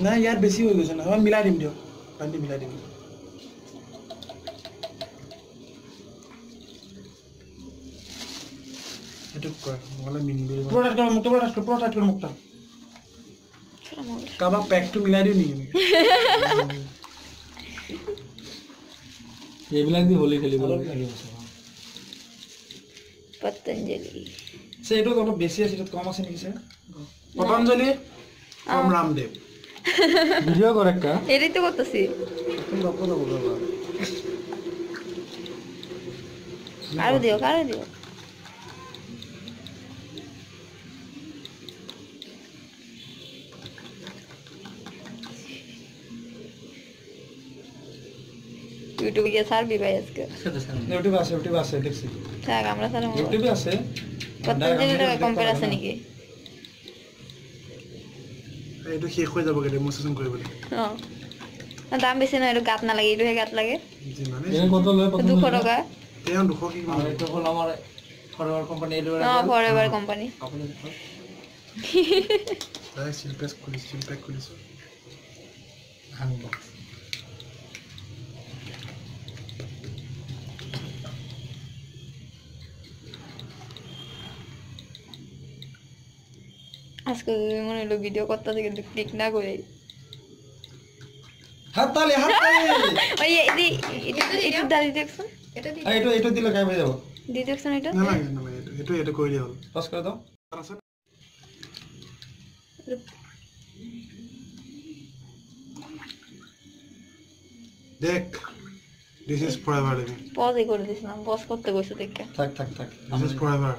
না ইয়ার বেশি হয়ে গেছে না আমি মিলাই দিম দিও পানি মিলাই দিম এটুক কর বলে মিনবে প্রোডাক্ট কর মুক্তা কাবা প্যাক টু মিলাই দিও নি এইবিলাক দি হোলি খেলিব পতঞ্জলি সেটো অলপ বেশি আছে কম আছে নেকি স্যার পতঞ্জলি কম রামদেব ভিডিও করে একটা এটাই তো করতেছি আরো দিও ইউটিউবে গিয়ে সার্ভি ভাই আজকে ইউটিউবে আছে দেখছি থাক আমরা সারা ইউটিউবে আছে পতঞ্জলির কম্পেয়ার আছে নাকি এইটো শেষ হৈ যাব গেলে মোচন কৰিবলৈ দাম বেশি না এটা গাত না লাগে এটা গাত লাগে জি মানে কত লয় 200 টাকা তেও 200 কি মানে এটা হলো আমার ফরওয়ার্ড কোম্পানি ফরএভার কোম্পানি তাই সিলপ্যাক খুলিস আনবক্স আজকে মনে হলো ভিডিও করতে থেকে ক্লিক না করে হাততালি ওই এটা দাঁড়িয়ে দেখছেন এটা দিলে গায়েব হয়ে যাব দিয়ে দেখছেন এটা না লাগে এটা কই দিও পাস করে দাও দেখ দিস ইজ ফরএভার পজ করে দিছিলাম পজ করতে কইছো দেখে থাক দিস ইজ ফরএভার